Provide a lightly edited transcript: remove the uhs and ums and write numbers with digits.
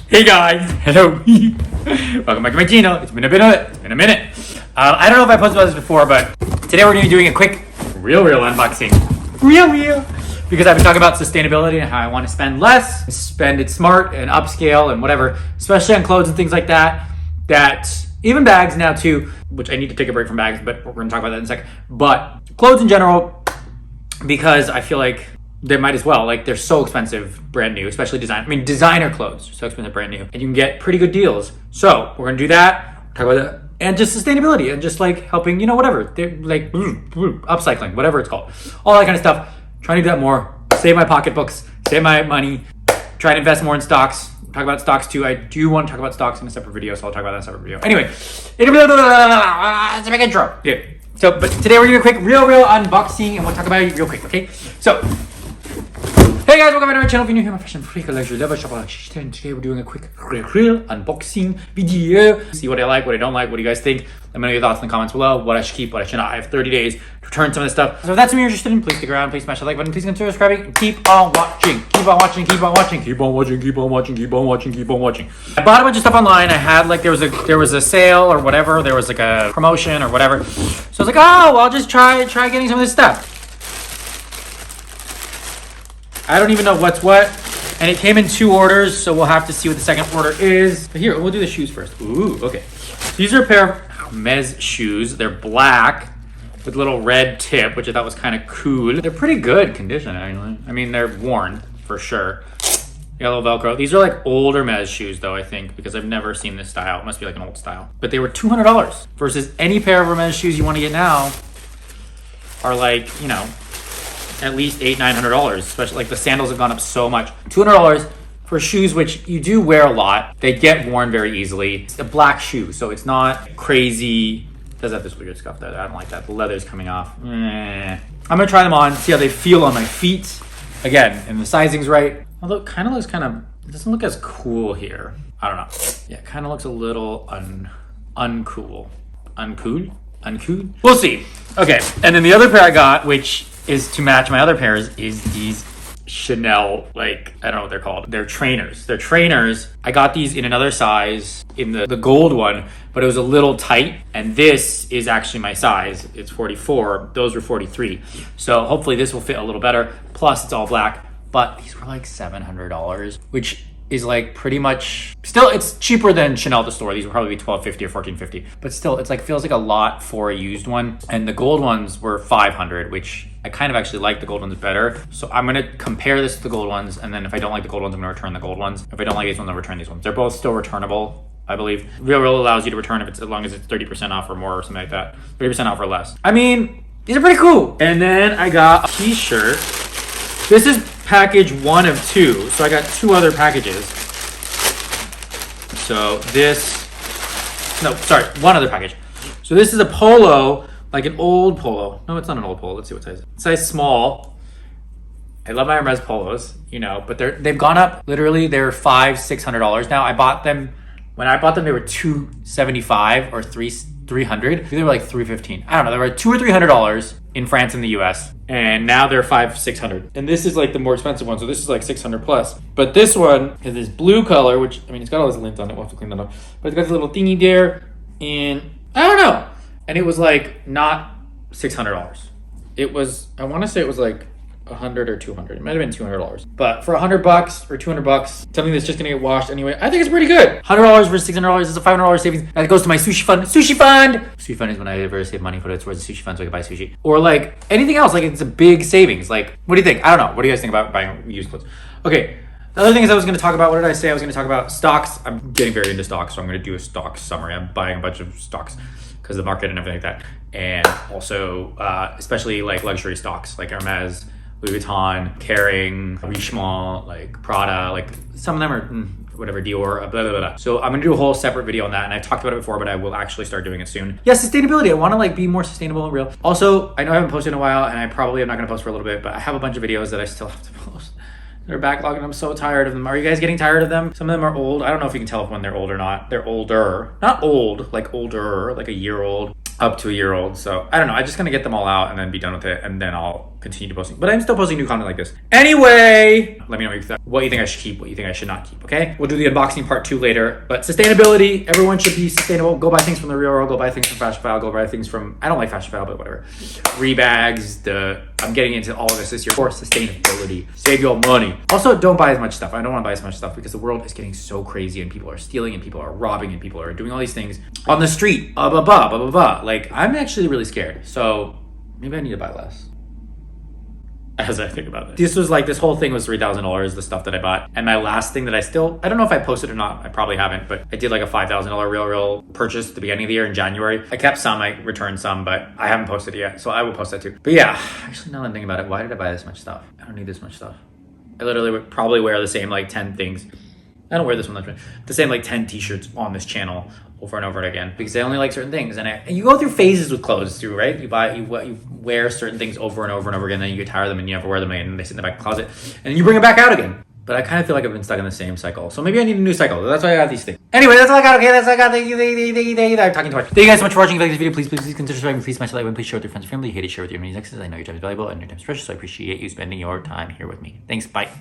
Hey guys, hello. Welcome back to my channel. It's been a minute. I don't know if I posted about this before, but today we're gonna be doing a quick RealReal unboxing. RealReal, because I've been talking about sustainability and how I want to spend less, spend it smart and upscale and whatever, especially on clothes and things like that. That even bags now too, which I need to take a break from bags, but we're gonna talk about that in a second. But clothes in general, because I feel like they might as well, like they're so expensive brand new, especially designer clothes are so expensive brand new, and you can get pretty good deals. So we're gonna do that, talk about that, and just sustainability and just like helping, whatever, they're like upcycling, whatever it's called, all that kind of stuff. Trying to do that more, save my pocketbooks, save my money, try to invest more in stocks. Talk about stocks too. I do want to talk about stocks in a separate video, so I'll talk about that in a separate video. Anyway, it's a big intro. Yeah. So, but today we're doing a quick RealReal unboxing, and we'll talk about it real quick, okay? So, hey guys, welcome back to my channel. If you're new here, my fashion freak, luxury lover, shopaholic, and today we're doing a quick RealReal unboxing video. See what I like, what I don't like, what do you guys think? Let me know your thoughts in the comments below, what I should keep, what I should not. I have 30 days to return some of this stuff. So if that's something you're interested in, please stick around, please smash the like button, please consider subscribing, and keep on watching. Keep on watching, keep on watching, keep on watching, keep on watching, keep on watching, keep on watching. I bought a bunch of stuff online. I had like, there was a sale or whatever, there was like a promotion or whatever. So I was like, oh, well, I'll just try getting some of this stuff. I don't even know what's what, and it came in 2 orders, so we'll have to see what the second order is. But here, we'll do the shoes first. Ooh, okay. These are a pair of Hermes shoes. They're black with a little red tip, which I thought was kind of cool. They're pretty good condition, actually. I mean, they're worn for sure. They got a little Velcro. These are like old Hermes shoes, though, I think, because I've never seen this style. It must be like an old style. But they were $200 versus any pair of Hermes shoes you want to get now are like, at least $800-900, especially like the sandals have gone up so much. $200 for shoes, which you do wear a lot. They get worn very easily. It's a black shoe, so it's not crazy. It does have this weird scuff that I don't like that. The leather's coming off. I'm gonna try them on, see how they feel on my feet. Again, and the sizing's right. Although it kind of looks it doesn't look as cool here. I don't know. Yeah, it kind of looks a little uncool. Uncool? We'll see. Okay, and then the other pair I got, which is to match my other pairs, is these Chanel, like, I don't know what they're called. They're trainers. They're trainers. I got these in another size, in the gold one, but it was a little tight. And this is actually my size. It's 44. Those were 43. So hopefully this will fit a little better. Plus it's all black. But these were like $700, which is like pretty much, still it's cheaper than Chanel at the store. These would probably be $12.50 or $14.50, but still it's like, feels like a lot for a used one. And the gold ones were $500, which I kind of actually like the gold ones better. So I'm gonna compare this to the gold ones, and then if I don't like the gold ones, I'm gonna return the gold ones. If I don't like these ones, I'll return these ones. They're both still returnable, I believe. RealReal allows you to return if it's, as long as it's 30% off or more or something like that. 30% off or less. I mean, these are pretty cool. And then I got a t-shirt. This is package 1 of 2, so I got 2 other packages. So one other package. So this is a polo, like an old polo. No, it's not an old polo. Let's see what size. Size small. I love my Hermes polos, but they've gone up. Literally, they're $500-600 now. I bought them, when I bought them, they were $275 or $300. They were like $315. I don't know. They were $200 or $300 in France and the US, and now they're $500-600. And this is like the more expensive one, so this is like $600 plus. But this one is this blue color, which it's got all this lint on it. We'll have to clean that up. But it's got this little thingy there, and I don't know. And it was like not $600. It was, I want to say it was like $100 or $200. It might have been $200. But for $100 or $200, something that's just gonna get washed anyway, I think it's pretty good. $100 versus $600 is a $500 savings. That goes to my sushi fund. Sushi fund! Sushi fund is when I ever save money, put it towards the sushi fund so I can buy sushi. Or like anything else, like it's a big savings. Like, what do you think? I don't know. What do you guys think about buying used clothes? Okay. The other thing is I was going to talk about, what did I say? I was going to talk about stocks. I'm getting very into stocks, so I'm going to do a stock summary. I'm buying a bunch of stocks because of the market and everything like that. And also, especially like luxury stocks, like Hermes, Louis Vuitton, Kering, Richemont, like Prada, like some of them are whatever, Dior, blah, blah, blah. So I'm gonna do a whole separate video on that, and I've talked about it before, but I will actually start doing it soon. Yeah, sustainability. I wanna like be more sustainable and real. Also, I know I haven't posted in a while, and I probably am not gonna post for a little bit, but I have a bunch of videos that I still have to post. They're backlogged and I'm so tired of them. Are you guys getting tired of them? Some of them are old. I don't know if you can tell when they're old or not. They're older. Not old, like older, like a year old, up to a year old. So I don't know. I'm just gonna get them all out and then be done with it, and then I'll continue posting, but I'm still posting new content like this. Anyway, let me know what you think I should keep, what you think I should not keep, okay? We'll do the unboxing part 2 later, but sustainability, everyone should be sustainable. Go buy things from the RealReal, go buy things from Fashion File, go buy things from, I don't like Fashion File, but whatever. Rebags, I'm getting into all of this year for sustainability. Save your money. Also, don't buy as much stuff. I don't want to buy as much stuff because the world is getting so crazy and people are stealing and people are robbing and people are doing all these things on the street. Blah, blah, blah, blah, blah, blah. Like, I'm actually really scared. So maybe I need to buy less. As I think about it. This whole thing was $3,000, the stuff that I bought. And my last thing that I don't know if I posted or not, I probably haven't, but I did like a $5,000 RealReal purchase at the beginning of the year in January. I kept some, I returned some, but I haven't posted it yet, so I will post that too. But yeah, actually now that I'm thinking about it, why did I buy this much stuff? I don't need this much stuff. I literally would probably wear the same like 10 things. I don't wear this one much, the same like 10 t-shirts on this channel over and over again because I only like certain things. And you go through phases with clothes too, right? You wear certain things over and over and over again, then you get tired of them and you never wear them again and they sit in the back of the closet and then you bring them back out again. But I kind of feel like I've been stuck in the same cycle. So maybe I need a new cycle. That's why I got these things. Anyway, that's all I got. Okay, that's all I got. Thank you. I'm talking too much. Thank you guys so much for watching. If you like this video, please consider subscribing. Please smash the like button. Please share with your friends and family. You hate it, share with your many exes. I know your time is valuable and your time is precious. So I appreciate you spending your time here with me. Thanks. Bye.